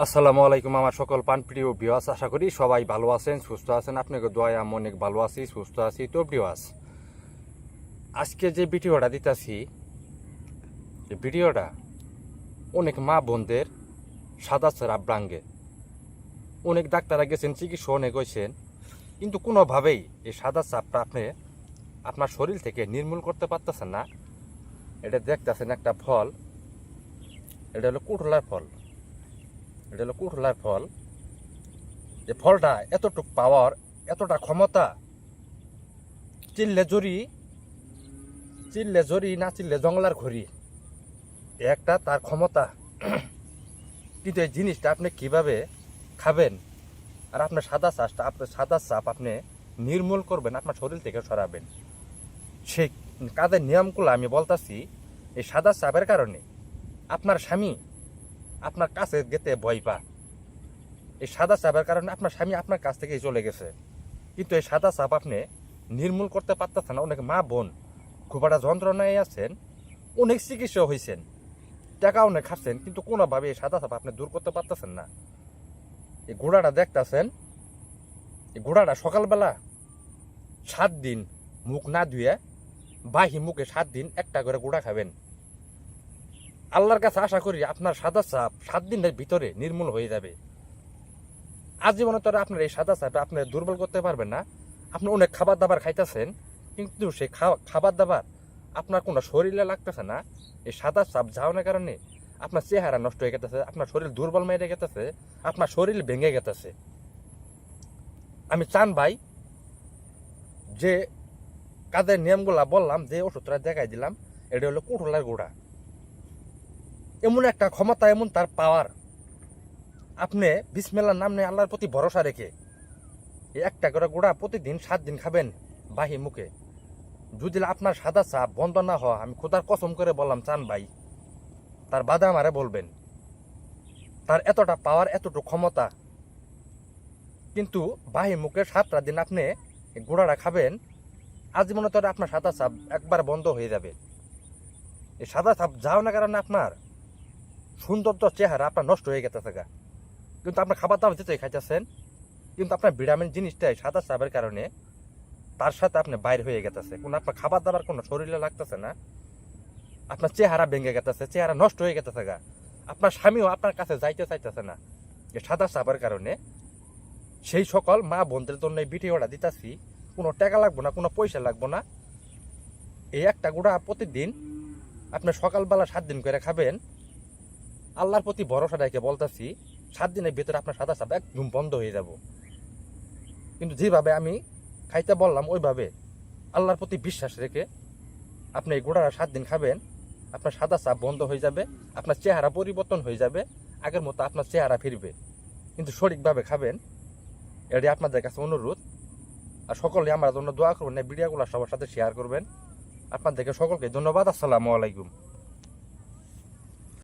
আসসালামু আলাইকুম আমার সকল প্রিয় ভিউয়ার্স, আশা করি সবাই ভালো আছেন, সুস্থ আছেন। আপনাকে দোয়ায় আমি অনেক ভালো আছি, সুস্থ আছি। তো ভিউয়ার্স, আজকে যে ভিডিওটা দিতেছি, এই ভিডিওটা অনেক মা বোনদের সাদা চারা ব্রাঙ্গে। অনেক ডাক্তাররা গেছেন, চিকিৎসা অনেক হয়েছেন, কিন্তু কোনোভাবেই এই সাদা চাপটা আপনি আপনার শরীর থেকে নির্মূল করতে পারতেছেন না। এটা দেখতেছেন একটা ফল, এটা হলো কুঠলার ফল। এটা হলো কুঠলার ফল। এই ফলটা এতটুক পাওয়ার, এতটা ক্ষমতা, চিল্লে জরি না চিল্লে জঙ্গলার ঘড়ি, একটা তার ক্ষমতা। কিন্তু এই জিনিসটা আপনি কিভাবে খাবেন আর আপনার সাদা চাপ আপনি নির্মূল করবেন, আপনার শরীর থেকে সরাবেন, সেই কাজের নিয়মগুলো আমি বলতাছি। এই সাদা চাপের কারণে আপনার স্বামী আপনার কাছে যেতে ভয় পা। এই সাদা চাপের কারণে আপনার স্বামী আপনার কাছ থেকেই চলে গেছে, কিন্তু এই সাদা চাপ আপনি নির্মূল করতে পারতেছেন না। অনেক মা বোন খুব একটা যন্ত্রণায় আছেন, অনেক চিকিৎসা হয়েছেন, টাকা অনেক খাচ্ছেন, কিন্তু কোনোভাবে এই সাদা চাপ আপনি দূর করতে পারতেছেন না। এই ঘোড়াটা দেখতেছেন, এই ঘোড়াটা সকালবেলা 7 দিন মুখ না ধুয়ে বাহি মুখে 7 দিন একটা করে গুঁড়া খাবেন। আল্লাহর কাছে আশা করি আপনার সাদা চাপ 7 দিনের ভিতরে নির্মূল হয়ে যাবে। আজীবনে তো আপনার এই সাদা চাপ আপনি দুর্বল করতে পারবেন না। আপনি অনেক খাবার দাবার খাইতেছেন, কিন্তু সেই খাবার দাবার আপনার কোনো শরীরে লাগতেছে না। এই সাদা চাপ যাওয়ার কারণে আপনার চেহারা নষ্ট হয়ে গেছে, আপনার শরীর দুর্বল মেরে গেছে, আপনার শরীর ভেঙে গেছে। আমি চান ভাই, যে কাজের নিয়মগুলা বললাম, যে ওষুধটা দেখাই দিলাম, এটা হলো কুঠলার গুঁড়া। এমন একটা ক্ষমতা, এমন তার পাওয়ার, আপনি বিসমিল্লাহর নাম নিয়ে আল্লাহর প্রতি ভরসা রেখে এই একটা করে গুঁড়া প্রতিদিন 7 দিন খাবেন বাহি মুখে। যদি আপনার সাদা চাপ বন্ধ না হয়, আমি খোদার কসম করে বললাম চান ভাই, তার বাদে আমারে বলবেন। তার এতটা পাওয়ার, এতটুকু ক্ষমতা। কিন্তু বাহি মুখে 7টা দিন আপনি গুঁড়াটা খাবেন, আজীবনে তো আপনার সাদা চাপ একবার বন্ধ হয়ে যাবে। এই সাদা চাপ যাও না কারণে আপনার সৌন্দর্য, চেহারা আপনার নষ্ট হয়ে গেছে। কিন্তু আপনার খাবার দাবার যেটাই খাইতেছেন, কিন্তু আপনার ভিটামিন জিনিসটাই সাদা চাপের কারণে তার সাথে আপনি বাইর হয়ে গেছে। কোনো আপনার খাবার দাবার কোনো শরীরে লাগতেছে না, আপনার চেহারা ভেঙে গেছে, চেহারা নষ্ট হয়ে গেছে। আপনার স্বামীও আপনার কাছে যাইতে চাইতেছে না এই সাদা চাপের কারণে। সেই সকল মা বোনদের জন্য এই ভিডিওটা দিতেছি। কোনো টাকা লাগবো না, কোনো পয়সা লাগবো না। এই একটা গুঁড়া প্রতিদিন আপনি সকালবেলা 7 দিন করে খাবেন। আল্লাহর প্রতি ভরসা রেখে বলতেছি, 7 দিনের ভিতরে আপনার সাদা চাপ একদম বন্ধ হয়ে যাব। কিন্তু যেভাবে আমি খাইতে বললাম, ওইভাবে আল্লাহর প্রতি বিশ্বাস রেখে আপনি এই গুঁড়াটা 7 দিন খাবেন, আপনার সাদা চাপ বন্ধ হয়ে যাবে, আপনার চেহারা পরিবর্তন হয়ে যাবে, আগের মতো আপনার চেহারা ফিরবে। কিন্তু সঠিকভাবে খাবেন, এটি আপনাদের কাছে অনুরোধ। আর সকলে আমার জন্য দোয়া করবেন, এই ভিডিওগুলো সবার সাথে শেয়ার করবেন। আপনাদেরকে সকলকে ধন্যবাদ। আসসালামু আলাইকুম।